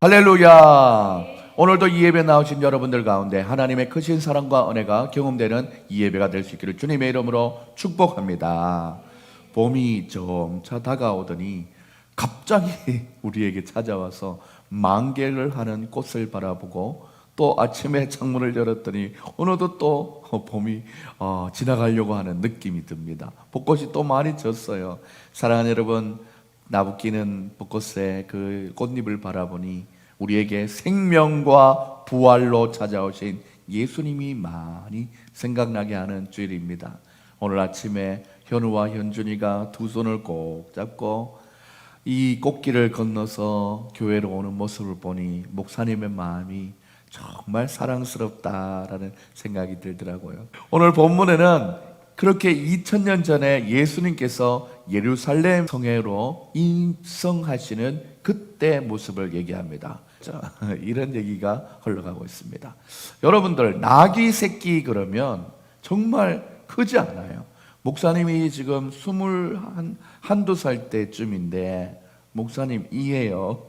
할렐루야. 오늘도 이 예배 나오신 여러분들 가운데 하나님의 크신 사랑과 은혜가 경험되는 이 예배가 될 수 있기를 주님의 이름으로 축복합니다. 봄이 점차 다가오더니 갑자기 우리에게 찾아와서 만개를 하는 꽃을 바라보고 또 아침에 창문을 열었더니 어느덧 또 봄이 지나가려고 하는 느낌이 듭니다. 벚꽃이 또 많이 졌어요. 사랑하는 여러분, 나부끼는 벚꽃의 그 꽃잎을 바라보니 우리에게 생명과 부활로 찾아오신 예수님이 많이 생각나게 하는 주일입니다. 오늘 아침에 현우와 현준이가 두 손을 꼭 잡고 이 꽃길을 건너서 교회로 오는 모습을 보니 목사님의 마음이 정말 사랑스럽다라는 생각이 들더라고요. 오늘 본문에는 그렇게 2000년 전에 예수님께서 예루살렘 성회로 입성하시는 그때 모습을 얘기합니다. 이런 얘기가 흘러가고 있습니다. 여러분들, 낙이 새끼 그러면 정말 크지 않아요. 목사님이 지금 21~22살 때쯤인데, 목사님 이에요.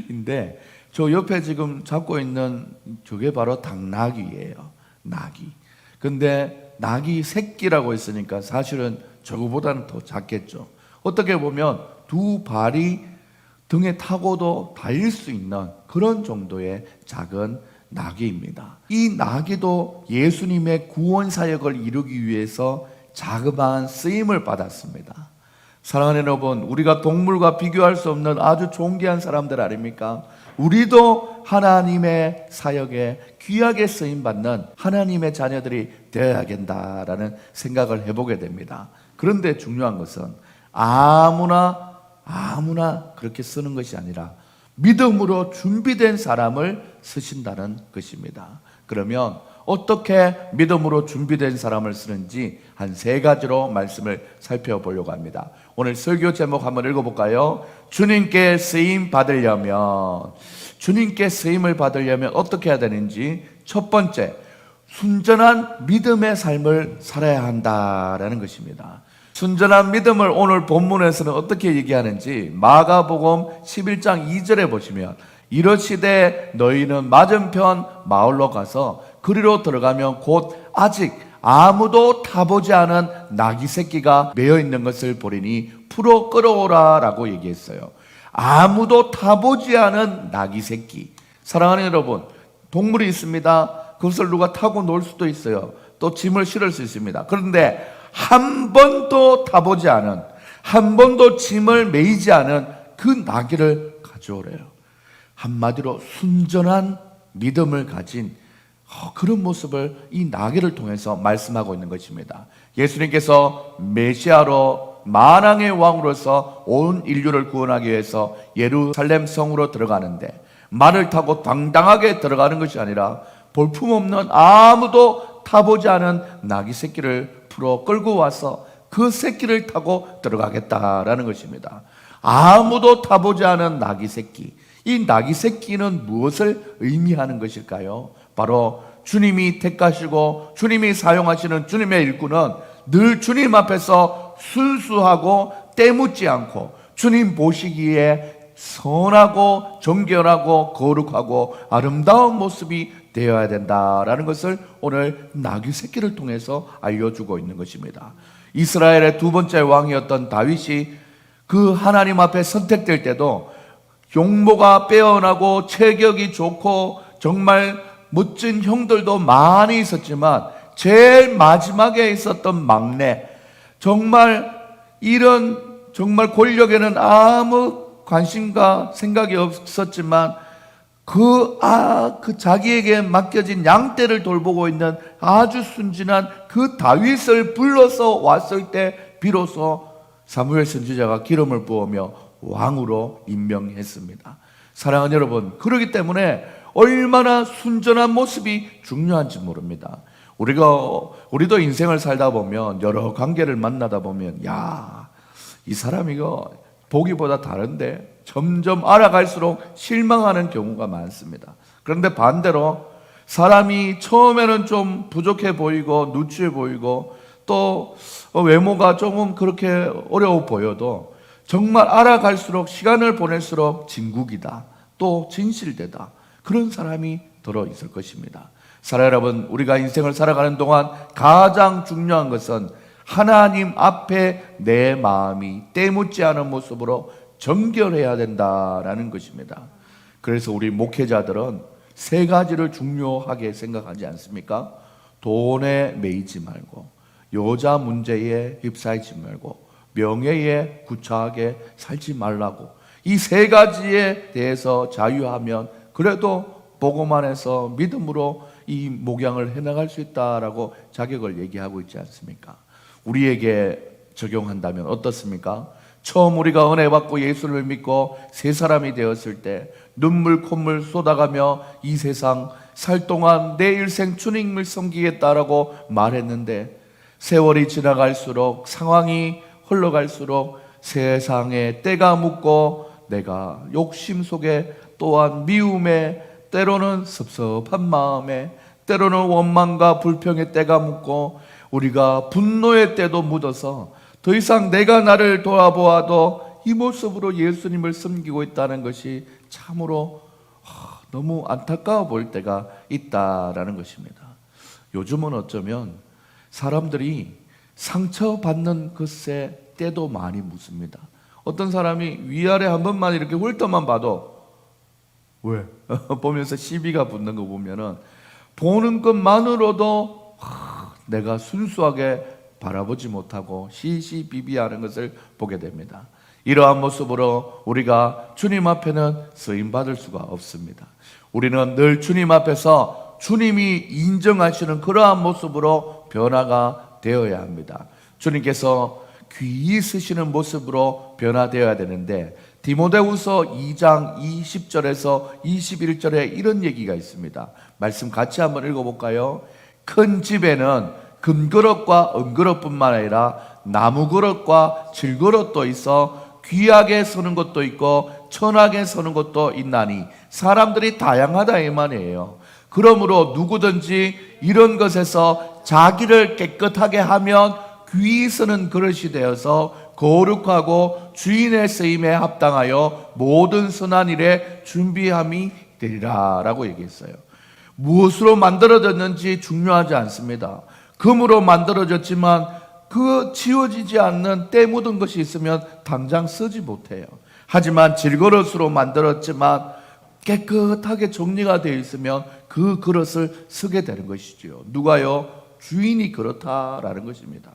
인데 저 옆에 지금 잡고 있는 저게 바로 당나귀예요. 나귀. 근데 낙이 새끼라고 했으니까 사실은 저거보다는 더 작겠죠. 어떻게 보면 두 발이 등에 타고도 달릴 수 있는 그런 정도의 작은 나귀입니다. 이 나귀도 예수님의 구원 사역을 이루기 위해서 자그마한 쓰임을 받았습니다. 사랑하는 여러분, 우리가 동물과 비교할 수 없는 아주 존귀한 사람들 아닙니까? 우리도 하나님의 사역에 귀하게 쓰임받는 하나님의 자녀들이 되어야 된다라는 생각을 해보게 됩니다. 그런데 중요한 것은 아무나 그렇게 쓰는 것이 아니라 믿음으로 준비된 사람을 쓰신다는 것입니다. 그러면 어떻게 믿음으로 준비된 사람을 쓰는지 한 3가지로 말씀을 살펴보려고 합니다. 오늘 설교 제목 한번 읽어볼까요? 주님께 쓰임 받으려면, 주님께 쓰임을 받으려면 어떻게 해야 되는지, 첫 번째, 순전한 믿음의 삶을 살아야 한다라는 것입니다. 순전한 믿음을 오늘 본문에서는 어떻게 얘기하는지 마가복음 11장 2절에 보시면, 이르시되 너희는 맞은편 마을로 가서 그리로 들어가면 곧 아직 아무도 타보지 않은 나귀 새끼가 매어 있는 것을 보리니 풀어 끌어오라 라고 얘기했어요. 아무도 타보지 않은 나귀 새끼. 사랑하는 여러분, 동물이 있습니다. 그것을 누가 타고 놀 수도 있어요. 또 짐을 실을 수 있습니다. 그런데 한 번도 타보지 않은, 한 번도 짐을 메이지 않은 그 나귀를 가져오래요. 한마디로 순전한 믿음을 가진 그런 모습을 이 나귀를 통해서 말씀하고 있는 것입니다. 예수님께서 메시아로 만왕의 왕으로서 온 인류를 구원하기 위해서 예루살렘 성으로 들어가는데 말을 타고 당당하게 들어가는 것이 아니라 볼품없는 아무도 타보지 않은 나귀 새끼를 풀어 끌고 와서 그 새끼를 타고 들어가겠다라는 것입니다. 아무도 타보지 않은 나귀 새끼. 이 나귀 새끼는 무엇을 의미하는 것일까요? 바로 주님이 택하시고 주님이 사용하시는 주님의 일꾼은 늘 주님 앞에서 순수하고 때묻지 않고 주님 보시기에 선하고 정결하고 거룩하고 아름다운 모습이 되어야 된다라는 것을 오늘 나귀 새끼를 통해서 알려주고 있는 것입니다. 이스라엘의 두 번째 왕이었던 다윗이 그 하나님 앞에 선택될 때도 용모가 빼어나고 체격이 좋고 정말 멋진 형들도 많이 있었지만 제일 마지막에 있었던 막내, 정말 권력에는 아무 관심과 생각이 없었지만 그 자기에게 맡겨진 양떼를 돌보고 있는 아주 순진한 그 다윗을 불러서 왔을 때 비로소 사무엘 선지자가 기름을 부으며 왕으로 임명했습니다. 사랑하는 여러분, 그렇기 때문에 얼마나 순전한 모습이 중요한지 모릅니다. 우리도 인생을 살다 보면 여러 관계를 만나다 보면 이 사람 이거 보기보다 다른데 점점 알아갈수록 실망하는 경우가 많습니다. 그런데 반대로 사람이 처음에는 좀 부족해 보이고 누추해 보이고 또 외모가 조금 그렇게 어려워 보여도 정말 알아갈수록 시간을 보낼수록 진국이다, 또 진실되다, 그런 사람이 들어있을 것입니다. 사랑 여러분, 우리가 인생을 살아가는 동안 가장 중요한 것은 하나님 앞에 내 마음이 때묻지 않은 모습으로 정결해야 된다라는 것입니다. 그래서 우리 목회자들은 세 가지를 중요하게 생각하지 않습니까? 돈에 매이지 말고, 여자 문제에 휩싸이지 말고, 명예에 구차하게 살지 말라고, 이 세 가지에 대해서 자유하면 그래도 복음 안에서 믿음으로 이 목양을 해나갈 수 있다라고 자격을 얘기하고 있지 않습니까? 우리에게 적용한다면 어떻습니까? 처음 우리가 은혜 받고 예수를 믿고 새 사람이 되었을 때 눈물 콧물 쏟아가며 이 세상 살 동안 내 일생 주님을 섬기겠다라고 말했는데, 세월이 지나갈수록, 상황이 흘러갈수록 세상에 때가 묻고 내가 욕심 속에, 또한 미움에, 때로는 섭섭한 마음에, 때로는 원망과 불평의 때가 묻고 우리가 분노의 때도 묻어서 더 이상 내가 나를 돌아보아도 이 모습으로 예수님을 섬기고 있다는 것이 참으로 너무 안타까워 보일 때가 있다라는 것입니다. 요즘은 어쩌면 사람들이 상처받는 것에 때도 많이 묻습니다. 어떤 사람이 위아래 한 번만 이렇게 훑어만 봐도 왜? 보면서 시비가 붙는 거 보면은 보는 것만으로도 내가 순수하게 바라보지 못하고 시시비비하는 것을 보게 됩니다. 이러한 모습으로 우리가 주님 앞에는 쓰임받을 수가 없습니다. 우리는 늘 주님 앞에서 주님이 인정하시는 그러한 모습으로 변화가 되어야 합니다. 주님께서 귀히 쓰시는 모습으로 변화되어야 되는데, 디모데후서 2장 20절에서 21절에 이런 얘기가 있습니다. 말씀 같이 한번 읽어볼까요? 큰 집에는 금그릇과 은그릇뿐만 아니라 나무그릇과 질그릇도 있어 귀하게 서는 것도 있고 천하게 서는 것도 있나니 사람들이 다양하다 이 말이에요. 그러므로 누구든지 이런 것에서 자기를 깨끗하게 하면 귀히 쓰는 그릇이 되어서 거룩하고 주인의 쓰임에 합당하여 모든 선한 일에 준비함이 되리라 라고 얘기했어요. 무엇으로 만들어졌는지 중요하지 않습니다. 금으로 만들어졌지만 그 지워지지 않는 때 묻은 것이 있으면 당장 쓰지 못해요. 하지만 질그릇으로 만들었지만 깨끗하게 정리가 되어 있으면 그 그릇을 쓰게 되는 것이지요. 누가요? 주인이 그렇다라는 것입니다.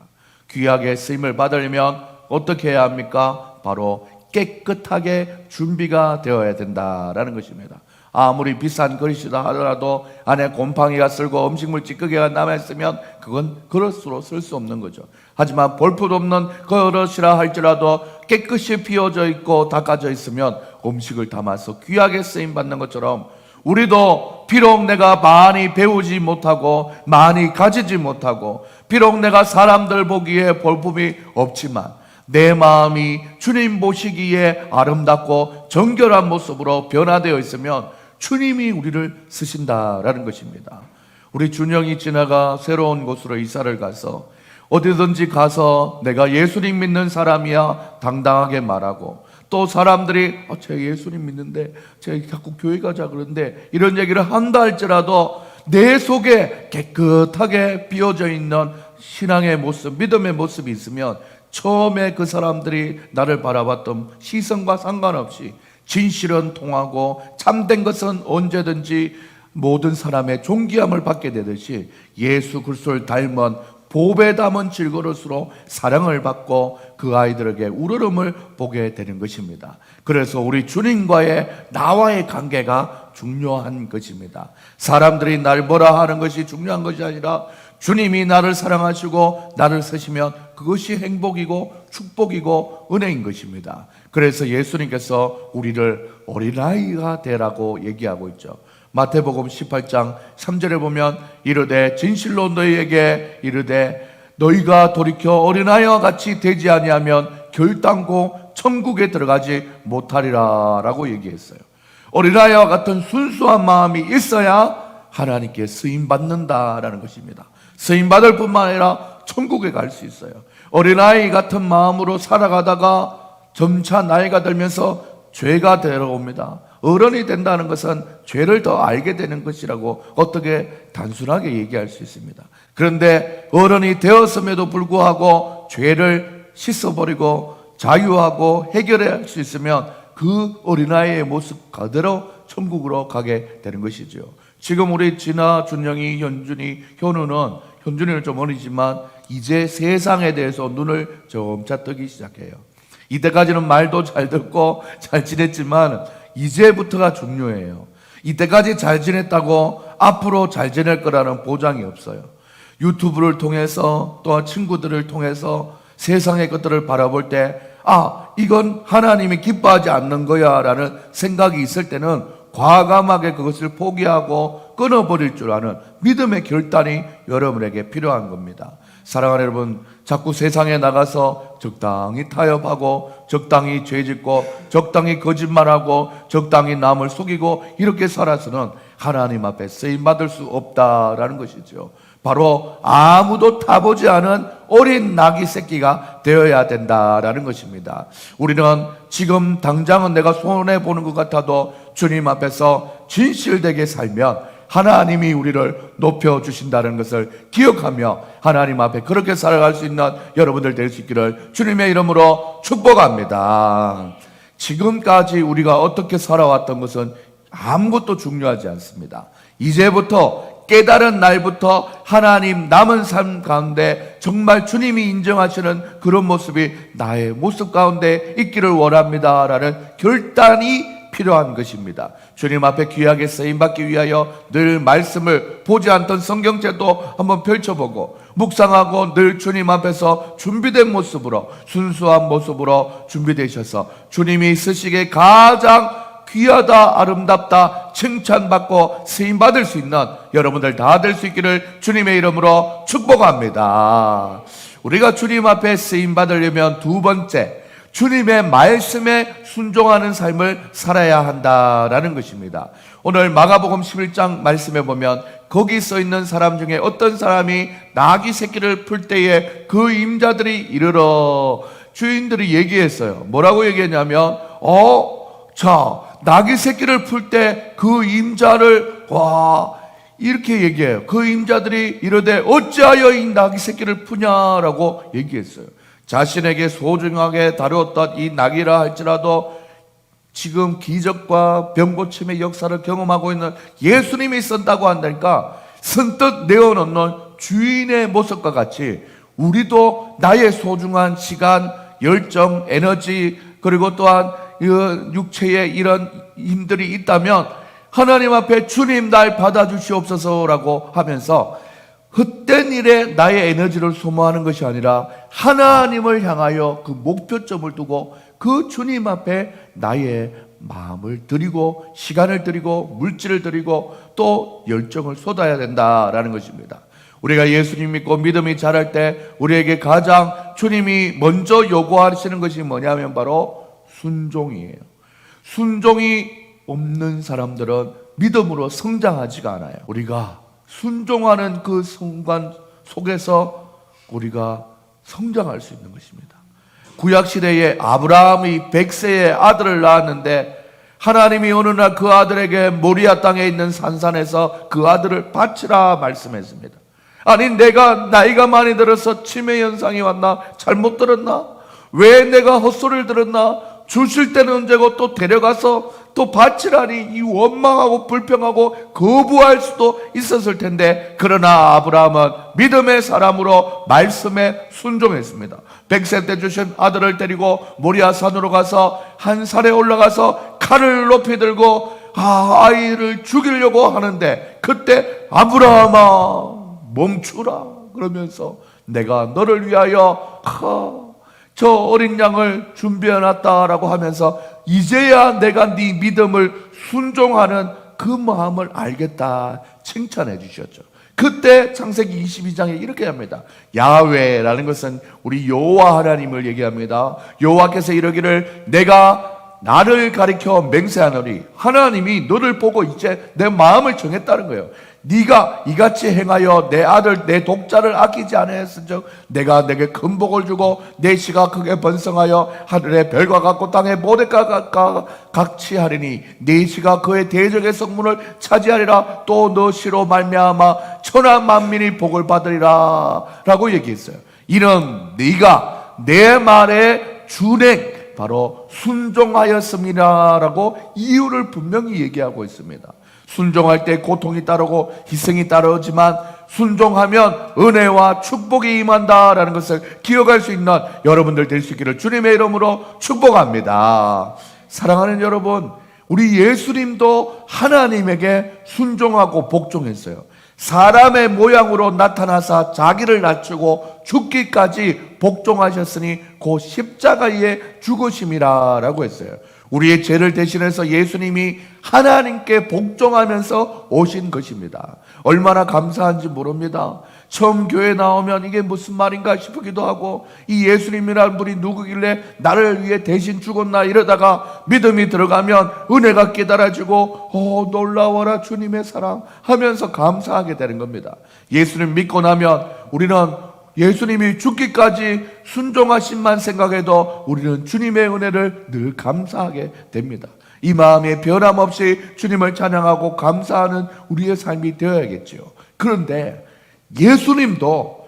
귀하게 쓰임을 받으려면 어떻게 해야 합니까? 바로 깨끗하게 준비가 되어야 된다라는 것입니다. 아무리 비싼 그릇이다 하더라도 안에 곰팡이가 쓸고 음식물 찌꺼기가 남아있으면 그건 그릇으로 쓸 수 없는 거죠. 하지만 볼품 없는 그릇이라 할지라도 깨끗이 비워져 있고 닦아져 있으면 음식을 담아서 귀하게 쓰임받는 것처럼, 우리도 비록 내가 많이 배우지 못하고 많이 가지지 못하고 비록 내가 사람들 보기에 볼품이 없지만 내 마음이 주님 보시기에 아름답고 정결한 모습으로 변화되어 있으면 주님이 우리를 쓰신다라는 것입니다. 우리 준영이 지나가 새로운 곳으로 이사를 가서 어디든지 가서 내가 예수님 믿는 사람이야 당당하게 말하고, 또 사람들이 제가 예수님 믿는데 제가 자꾸 교회 가자 그러는데 이런 얘기를 한다 할지라도 내 속에 깨끗하게 비워져 있는 신앙의 모습, 믿음의 모습이 있으면 처음에 그 사람들이 나를 바라봤던 시선과 상관없이 진실은 통하고 참된 것은 언제든지 모든 사람의 존귀함을 받게 되듯이 예수 그리스도를 닮은 보배 담은 질그릇으로 사랑을 받고 그 아이들에게 우러름을 보게 되는 것입니다. 그래서 우리 주님과의 나와의 관계가 중요한 것입니다. 사람들이 날 뭐라 하는 것이 중요한 것이 아니라 주님이 나를 사랑하시고 나를 쓰시면 그것이 행복이고 축복이고 은혜인 것입니다. 그래서 예수님께서 우리를 어린아이가 되라고 얘기하고 있죠. 마태복음 18장 3절에 보면 이르되 진실로 너희에게 이르되 너희가 돌이켜 어린아이와 같이 되지 아니하면 결단코 천국에 들어가지 못하리라 라고 얘기했어요. 어린아이와 같은 순수한 마음이 있어야 하나님께 쓰임받는다라는 것입니다. 쓰임받을 뿐만 아니라 천국에 갈 수 있어요. 어린아이 같은 마음으로 살아가다가 점차 나이가 들면서 죄가 들어옵니다. 어른이 된다는 것은 죄를 더 알게 되는 것이라고 어떻게 단순하게 얘기할 수 있습니다. 그런데 어른이 되었음에도 불구하고 죄를 씻어버리고 자유하고 해결할 수 있으면 그 어린아이의 모습 그대로 천국으로 가게 되는 것이죠. 지금 우리 진아, 준영이, 현준이는 좀 어리지만 이제 세상에 대해서 눈을 점차 뜨기 시작해요. 이때까지는 말도 잘 듣고 잘 지냈지만 이제부터가 중요해요. 이때까지 잘 지냈다고 앞으로 잘 지낼 거라는 보장이 없어요. 유튜브를 통해서 또한 친구들을 통해서 세상의 것들을 바라볼 때 이건 하나님이 기뻐하지 않는 거야 라는 생각이 있을 때는 과감하게 그것을 포기하고 끊어버릴 줄 아는 믿음의 결단이 여러분에게 필요한 겁니다. 사랑하는 여러분, 자꾸 세상에 나가서 적당히 타협하고 적당히 죄짓고 적당히 거짓말하고 적당히 남을 속이고 이렇게 살아서는 하나님 앞에 쓰임받을 수 없다라는 것이죠. 바로 아무도 타보지 않은 어린 나귀 새끼가 되어야 된다라는 것입니다. 우리는 지금 당장은 내가 손해보는 것 같아도 주님 앞에서 진실되게 살면 하나님이 우리를 높여주신다는 것을 기억하며 하나님 앞에 그렇게 살아갈 수 있는 여러분들 될 수 있기를 주님의 이름으로 축복합니다. 지금까지 우리가 어떻게 살아왔던 것은 아무것도 중요하지 않습니다. 이제부터 깨달은 날부터 하나님 남은 삶 가운데 정말 주님이 인정하시는 그런 모습이 나의 모습 가운데 있기를 원합니다라는 결단이 필요한 것입니다. 주님 앞에 귀하게 쓰임받기 위하여 늘 말씀을 보지 않던 성경책도 한번 펼쳐보고 묵상하고 늘 주님 앞에서 준비된 모습으로 순수한 모습으로 준비되셔서 주님이 쓰시기에 가장 귀하다, 아름답다, 칭찬받고 쓰임받을 수 있는 여러분들 다 될 수 있기를 주님의 이름으로 축복합니다. 우리가 주님 앞에 쓰임받으려면 두 번째, 주님의 말씀에 순종하는 삶을 살아야 한다라는 것입니다. 오늘 마가복음 11장 말씀에 보면 거기 써 있는 사람 중에 어떤 사람이 나귀 새끼를 풀 때에 그 임자들이 이르러 주인들이 얘기했어요. 뭐라고 얘기했냐면 나귀 새끼를 풀 때 그 임자를 이렇게 얘기해요. 그 임자들이 이르되 어찌하여 이 나귀 새끼를 푸냐라고 얘기했어요. 자신에게 소중하게 다루었던 이 나귀라 할지라도 지금 기적과 병고침의 역사를 경험하고 있는 예수님이 쓴다고 한다니까 선뜻 내어놓는 주인의 모습과 같이 우리도 나의 소중한 시간, 열정, 에너지 그리고 또한 육체에 이런 힘들이 있다면 하나님 앞에 주님 날 받아주시옵소서라고 하면서 헛된 일에 나의 에너지를 소모하는 것이 아니라 하나님을 향하여 그 목표점을 두고 그 주님 앞에 나의 마음을 드리고 시간을 드리고 물질을 드리고 또 열정을 쏟아야 된다라는 것입니다. 우리가 예수님 믿고 믿음이 자랄 때 우리에게 가장 주님이 먼저 요구하시는 것이 뭐냐면 바로 순종이에요. 순종이 없는 사람들은 믿음으로 성장하지가 않아요. 우리가 순종하는 그 순간 속에서 우리가 성장할 수 있는 것입니다. 구약시대에 아브라함이 100세의 아들을 낳았는데 하나님이 어느 날 그 아들에게 모리아 땅에 있는 산산에서 그 아들을 바치라 말씀했습니다. 아니 내가 나이가 많이 들어서 치매 현상이 왔나? 잘못 들었나? 왜 내가 헛소리를 들었나? 주실 때는 언제고 또 데려가서 또 바치라니 이 원망하고 불평하고 거부할 수도 있었을 텐데 그러나 아브라함은 믿음의 사람으로 말씀에 순종했습니다. 100세 때 주신 아들을 데리고 모리아 산으로 가서 한 산에 올라가서 칼을 높이 들고 아이를 죽이려고 하는데 그때 아브라함아 멈추라 그러면서 내가 너를 위하여 저 어린 양을 준비해놨다라고 하면서 이제야 내가 네 믿음을 순종하는 그 마음을 알겠다 칭찬해 주셨죠. 그때 창세기 22장에 이렇게 합니다. 야훼라는 것은 우리 여호와 하나님을 얘기합니다. 여호와께서 이러기를 내가 나를 가리켜 맹세하노니 하나님이 너를 보고 이제 내 마음을 정했다는 거예요. 네가 이같이 행하여 내 아들 내 독자를 아끼지 아니하였은즉 내가 내게 큰 복을 주고 내 씨가 크게 번성하여 하늘의 별과 같고 땅의 모든 것과 같이 하리니 네 씨가 그의 대적의 성문을 차지하리라. 또 너 씨로 말미암아 천하 만민이 복을 받으리라 라고 얘기했어요. 이는 네가 내 말에 준행 바로 순종하였습니다 라고 이유를 분명히 얘기하고 있습니다. 순종할 때 고통이 따르고 희생이 따르지만 순종하면 은혜와 축복이 임한다라는 것을 기억할 수 있는 여러분들 될 수 있기를 주님의 이름으로 축복합니다. 사랑하는 여러분, 우리 예수님도 하나님에게 순종하고 복종했어요. 사람의 모양으로 나타나사 자기를 낮추고 죽기까지 복종하셨으니 곧 십자가에 죽으심이라 라고 했어요. 우리의 죄를 대신해서 예수님이 하나님께 복종하면서 오신 것입니다. 얼마나 감사한지 모릅니다. 처음 교회 나오면 이게 무슨 말인가 싶기도 하고, 이 예수님이라는 분이 누구길래 나를 위해 대신 죽었나 이러다가 믿음이 들어가면 은혜가 깨달아지고 놀라워라 주님의 사랑 하면서 감사하게 되는 겁니다. 예수님 믿고 나면 우리는 예수님이 죽기까지 순종하심만 생각해도 우리는 주님의 은혜를 늘 감사하게 됩니다. 이 마음에 변함없이 주님을 찬양하고 감사하는 우리의 삶이 되어야겠죠. 그런데 예수님도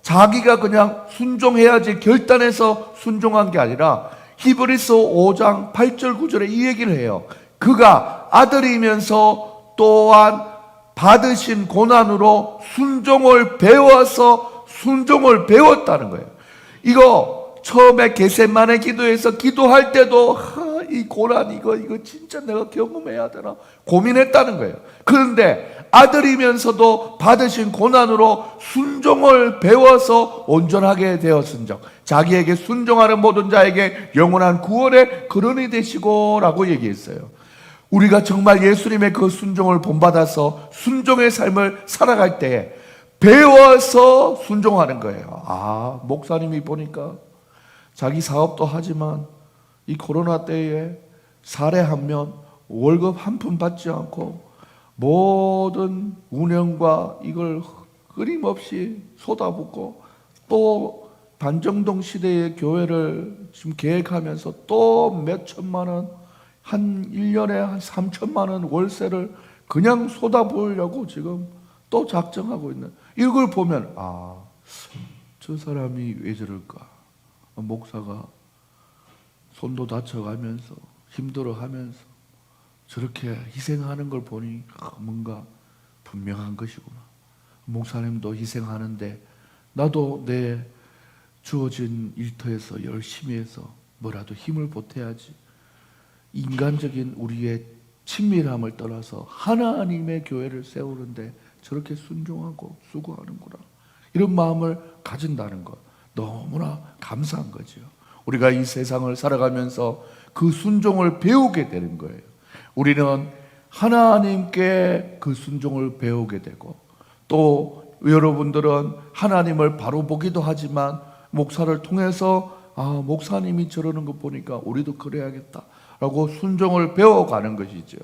자기가 그냥 순종해야지 결단해서 순종한 게 아니라 히브리서 5장 8절 9절에 이 얘기를 해요. 그가 아들이면서 또한 받으신 고난으로 순종을 배워서 순종을 배웠다는 거예요. 이거 처음에 겟세마네 기도에서 기도할 때도 이 고난 이거 진짜 내가 경험해야 되나 고민했다는 거예요. 그런데 아들이면서도 받으신 고난으로 순종을 배워서 온전하게 되었은즉 자기에게 순종하는 모든 자에게 영원한 구원의 근원이 되시고 라고 얘기했어요. 우리가 정말 예수님의 그 순종을 본받아서 순종의 삶을 살아갈 때 배워서 순종하는 거예요. 목사님이 보니까 자기 사업도 하지만 이 코로나 때에 살해하면 월급 한 푼 받지 않고 모든 운영과 이걸 끊임없이 쏟아붓고 또 반정동 시대의 교회를 지금 계획하면서 또 몇 천만 원, 한 1년에 한 3천만 원 월세를 그냥 쏟아부으려고 지금 또 작정하고 있는, 이걸 보면 저 사람이 왜 저럴까? 목사가 손도 다쳐가면서 힘들어하면서 저렇게 희생하는 걸 보니 뭔가 분명한 것이구나. 목사님도 희생하는데 나도 내 주어진 일터에서 열심히 해서 뭐라도 힘을 보태야지. 인간적인 우리의 친밀함을 떠나서 하나님의 교회를 세우는데 저렇게 순종하고 수고하는구나, 이런 마음을 가진다는 것 너무나 감사한 거죠. 우리가 이 세상을 살아가면서 그 순종을 배우게 되는 거예요. 우리는 하나님께 그 순종을 배우게 되고, 또 여러분들은 하나님을 바로 보기도 하지만 목사를 통해서 목사님이 저러는 거 보니까 우리도 그래야겠다 라고 순종을 배워가는 것이죠.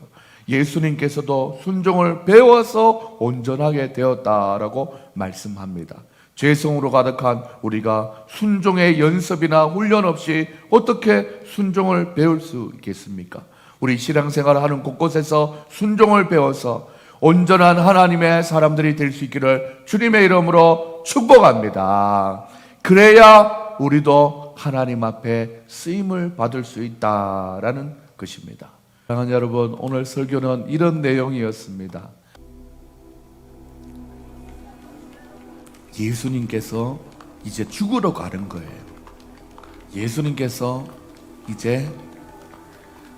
예수님께서도 순종을 배워서 온전하게 되었다라고 말씀합니다. 죄성으로 가득한 우리가 순종의 연습이나 훈련 없이 어떻게 순종을 배울 수 있겠습니까? 우리 신앙생활을 하는 곳곳에서 순종을 배워서 온전한 하나님의 사람들이 될 수 있기를 주님의 이름으로 축복합니다. 그래야 우리도 하나님 앞에 쓰임을 받을 수 있다라는 것입니다. 사랑하는 여러분, 오늘 설교는 이런 내용이었습니다. 예수님께서 이제 죽으러 가는 거예요. 예수님께서 이제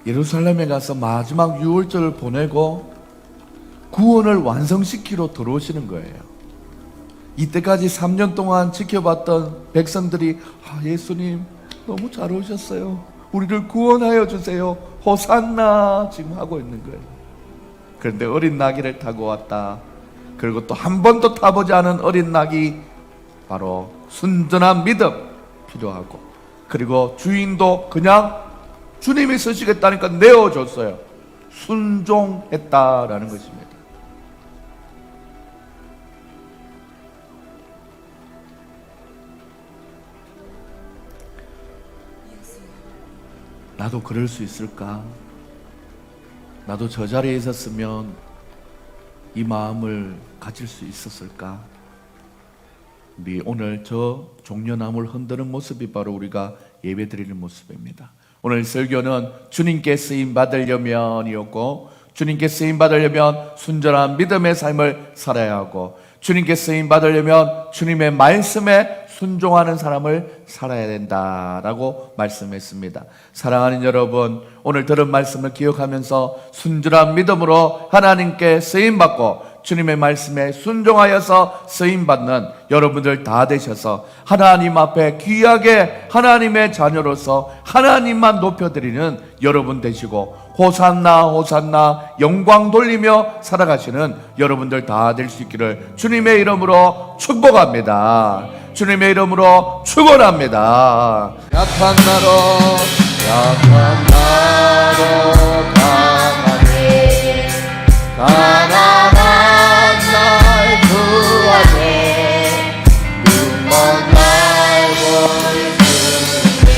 예루살렘에 가서 마지막 유월절을 보내고 구원을 완성시키러 들어오시는 거예요. 이때까지 3년 동안 지켜봤던 백성들이 예수님 너무 잘 오셨어요, 우리를 구원하여 주세요, 호산나 지금 하고 있는 거예요. 그런데 어린 나귀를 타고 왔다. 그리고 또 한 번도 타보지 않은 어린 나귀, 바로 순전한 믿음 필요하고, 그리고 주인도 그냥 주님이 쓰시겠다니까 내어줬어요. 순종했다라는 것입니다. 나도 그럴 수 있을까? 나도 저 자리에 있었으면 이 마음을 가질 수 있었을까? 우리 오늘 저 종려나무를 흔드는 모습이 바로 우리가 예배드리는 모습입니다. 오늘 설교는 주님께 쓰임 받으려면이었고, 주님께 쓰임 받으려면 순전한 믿음의 삶을 살아야 하고, 주님께 쓰임 받으려면 주님의 말씀에 순종하는 사람을 살아야 된다라고 말씀했습니다. 사랑하는 여러분, 오늘 들은 말씀을 기억하면서 순전한 믿음으로 하나님께 쓰임받고 주님의 말씀에 순종하여서 쓰임받는 여러분들 다 되셔서 하나님 앞에 귀하게 하나님의 자녀로서 하나님만 높여드리는 여러분 되시고, 호산나 호산나 영광 돌리며 살아가시는 여러분들 다 될 수 있기를 주님의 이름으로 축복합니다. 주님의 이름으로 축원합니다. 약한 나로 강하네, 가난한 날 구하네, 눈먼 날 보이시네,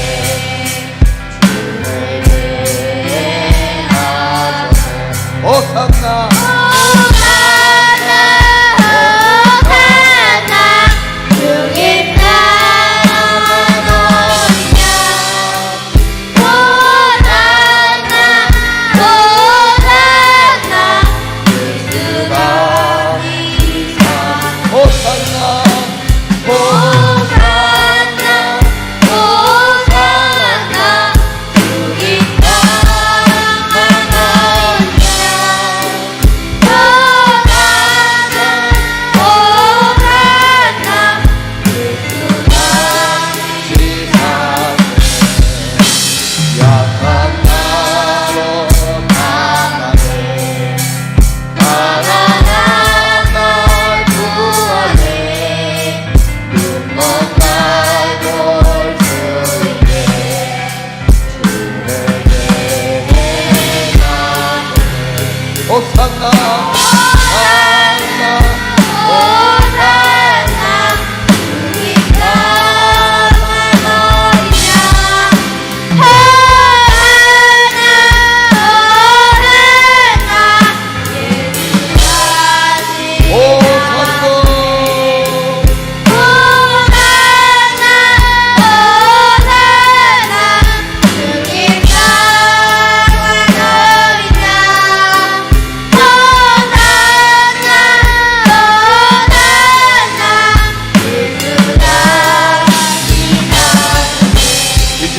주에게 나서네. 호산나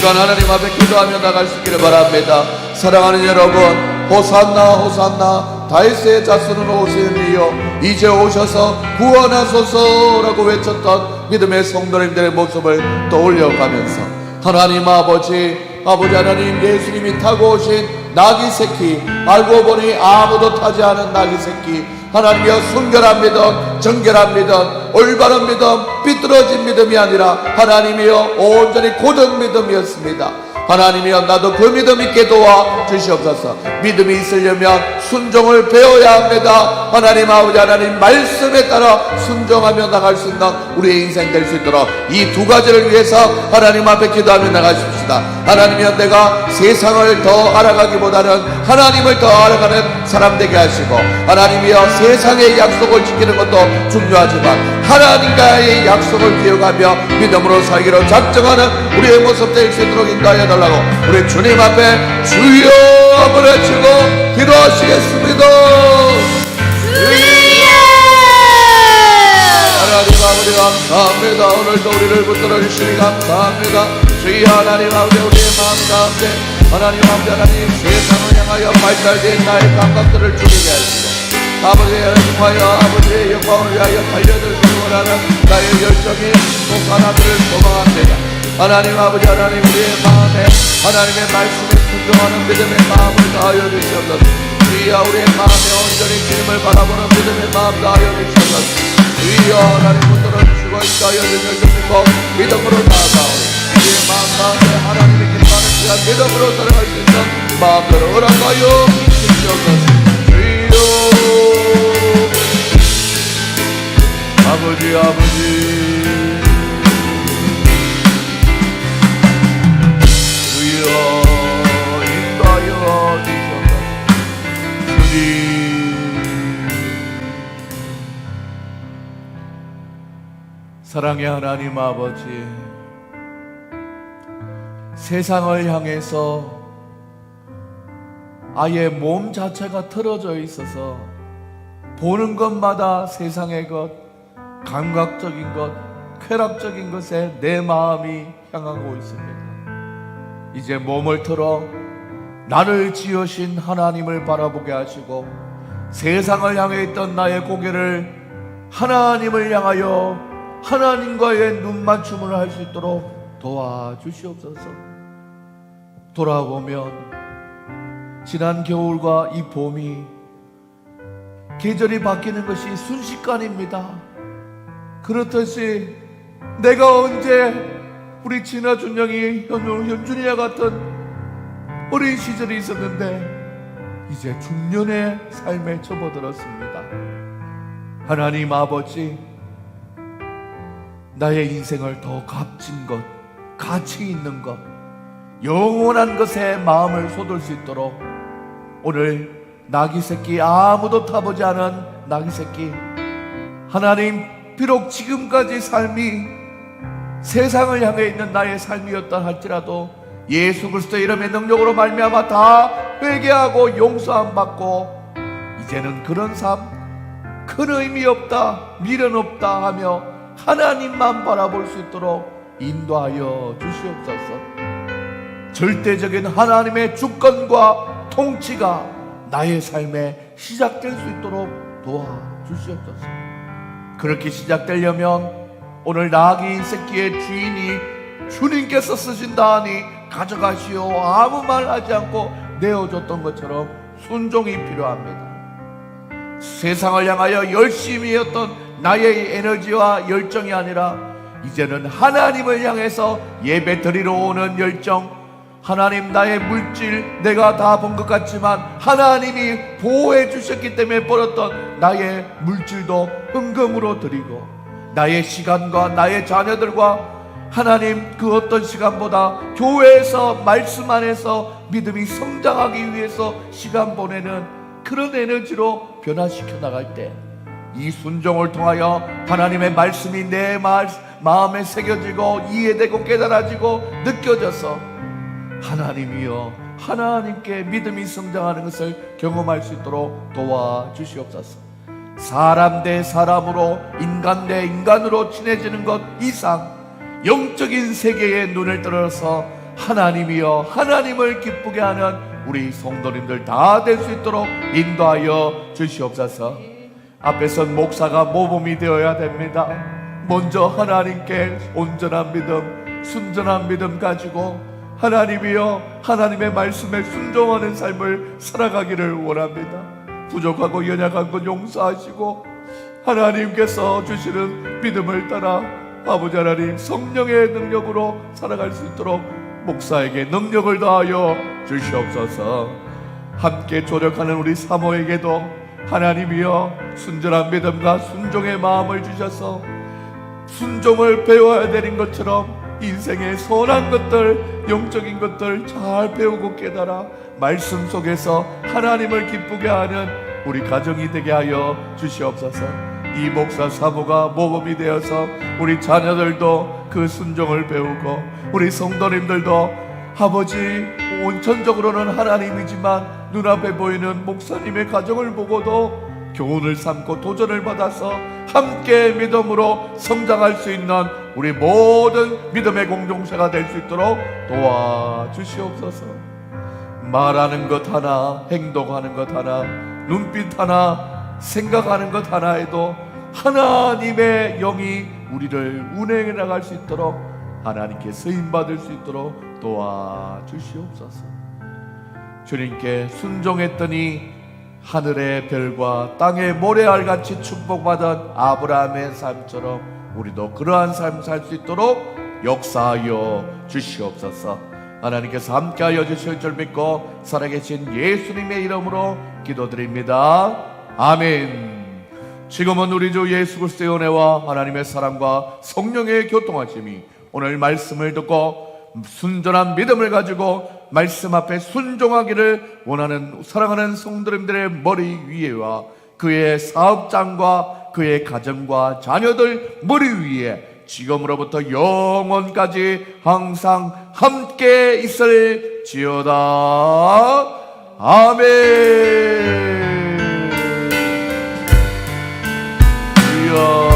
하나님 앞에 기도하며 나갈 수 있기를 바랍니다. 사랑하는 여러분, 호산나 호산나 다윗의 자손은 오시니여 이제 오셔서 구원하소서라고 외쳤던 믿음의 성도님들의 모습을 떠올려가면서 하나님 아버지 하나님, 예수님이 타고 오신 나귀 새끼, 알고 보니 아무도 타지 않은 나귀 새끼, 하나님이여 순결한 믿음, 정결한 믿음, 올바른 믿음, 삐뚤어진 믿음이 아니라 하나님이여 온전히 고든 믿음이었습니다. 하나님이여 나도 그 믿음 있게 도와 주시옵소서. 믿음이 있으려면 순종을 배워야 합니다. 하나님 아버지, 하나님 말씀에 따라 순종하며 나갈 수 있는 우리의 인생 될 수 있도록 이 두 가지를 위해서 하나님 앞에 기도하며 나가십시다. 하나님이여 내가 세상을 더 알아가기보다는 하나님을 더 알아가는 사람 되게 하시고, 하나님이여 세상의 약속을 지키는 것도 중요하지만 하나님과의 약속을 기억하며 믿음으로 살기로 작정하는 우리의 모습 될 수 있도록 인도하여 달라고 우리 주님 앞에 주여 한번 외치고 기도하시겠습니다. 주여! 하나님 아버지 감사합니다. 오늘도 우리를 붙들어 주시니 감사합니다. 주여 하나님 아버지, 우리의 마음 가운데 하나님 아버지, 하나님 세상을 향하여 발달된 나의 감각들을 죽이게 하시고, 아버지의 하나님과여 아버지의 영광을 위하여 달려들기 원하는 나의 열정이 또 하나들을 소망합니다. 하나님 아버지, 하나님 우리의 마음에 하나님의 말씀에 순종하는 믿음의 마음을 다하여 주시옵소서. 주여 우리의 마음에 온전히 주님을 바라보는 믿음의 마음 다하여 주시옵소서. 주여 하나님 붙들어 주시고 인도하여 주시옵소서. 믿음으로 나아가오니 우리의 마음 가운데 하나님의 기뻐하는 시간 믿음으로 살아갈 수 있는 마음대로 허락하여 주시옵소서. 주여 아버지 아버지 주여 인도하여 주시옵소서. 주님 사랑의 하나님 아버지, 세상을 향해서 아예 몸 자체가 틀어져 있어서 보는 것마다 세상의 것, 감각적인 것, 쾌락적인 것에 내 마음이 향하고 있습니다. 이제 몸을 틀어 나를 지으신 하나님을 바라보게 하시고 세상을 향해 있던 나의 고개를 하나님을 향하여 하나님과의 눈맞춤을 할 수 있도록 도와주시옵소서. 돌아보면 지난 겨울과 이 봄이 계절이 바뀌는 것이 순식간입니다. 그렇듯이 내가 언제 우리 진아 준영이 현준이와 같은 어린 시절이 있었는데 이제 중년의 삶에 접어들었습니다. 하나님 아버지, 나의 인생을 더 값진 것, 가치 있는 것, 영원한 것에 마음을 쏟을 수 있도록 오늘 나귀 새끼, 아무도 타보지 않은 나귀 새끼, 하나님 비록 지금까지 삶이 세상을 향해 있는 나의 삶이었다 할지라도 예수 그리스도의 이름의 능력으로 말미암아 다 회개하고 용서함 받고 이제는 그런 삶, 큰 의미 없다, 미련 없다 하며 하나님만 바라볼 수 있도록 인도하여 주시옵소서. 절대적인 하나님의 주권과 통치가 나의 삶에 시작될 수 있도록 도와주시옵소서. 그렇게 시작되려면 오늘 나귀 새끼의 주인이 주님께서 쓰신다 하니 가져가시오 아무 말 하지 않고 내어줬던 것처럼 순종이 필요합니다. 세상을 향하여 열심히 했던 나의 에너지와 열정이 아니라 이제는 하나님을 향해서 예배 드리러 오는 열정, 하나님 나의 물질 내가 다 본 것 같지만 하나님이 보호해 주셨기 때문에 벌었던 나의 물질도 헌금으로 드리고 나의 시간과 나의 자녀들과 하나님 그 어떤 시간보다 교회에서 말씀 안에서 믿음이 성장하기 위해서 시간 보내는 그런 에너지로 변화시켜 나갈 때 이 순종을 통하여 하나님의 말씀이 내 마음에 새겨지고 이해되고 깨달아지고 느껴져서 하나님이여 하나님께 믿음이 성장하는 것을 경험할 수 있도록 도와주시옵소서. 사람 대 사람으로 인간 대 인간으로 친해지는 것 이상 영적인 세계에 눈을 들어서 하나님이여 하나님을 기쁘게 하는 우리 성도님들 다 될 수 있도록 인도하여 주시옵소서. 앞에선 목사가 모범이 되어야 됩니다. 먼저 하나님께 온전한 믿음, 순전한 믿음 가지고 하나님이여 하나님의 말씀에 순종하는 삶을 살아가기를 원합니다. 부족하고 연약한 것 용서하시고 하나님께서 주시는 믿음을 따라 아버지 하나님 성령의 능력으로 살아갈 수 있도록 목사에게 능력을 더하여 주시옵소서. 함께 조력하는 우리 사모에게도 하나님이여 순전한 믿음과 순종의 마음을 주셔서 순종을 배워야 되는 것처럼 인생의 선한 것들, 영적인 것들 잘 배우고 깨달아 말씀 속에서 하나님을 기쁘게 하는 우리 가정이 되게 하여 주시옵소서. 이 목사 사모가 모범이 되어서 우리 자녀들도 그 순종을 배우고 우리 성도님들도 아버지 온천적으로는 하나님이지만 눈앞에 보이는 목사님의 가정을 보고도 교훈을 삼고 도전을 받아서 함께 믿음으로 성장할 수 있는 우리 모든 믿음의 공동체가 될 수 있도록 도와주시옵소서. 말하는 것 하나, 행동하는 것 하나, 눈빛 하나, 생각하는 것 하나에도 하나님의 영이 우리를 운행해 나갈 수 있도록 하나님께 쓰임받을 수 있도록 도와주시옵소서. 주님께 순종했더니 하늘의 별과 땅의 모래알같이 축복받은 아브라함의 삶처럼 우리도 그러한 삶 살 수 있도록 역사하여 주시옵소서. 하나님께서 함께하여 주실 줄 믿고 살아계신 예수님의 이름으로 기도드립니다. 아멘. 지금은 우리 주 예수 그리스도의 은혜와 하나님의 사랑과 성령의 교통하심이 오늘 말씀을 듣고 순전한 믿음을 가지고 말씀 앞에 순종하기를 원하는 사랑하는 성도님들의 머리 위에와 그의 사업장과 그의 가정과 자녀들 머리 위에 지금으로부터 영원까지 항상 함께 있을지어다. 아멘. 주여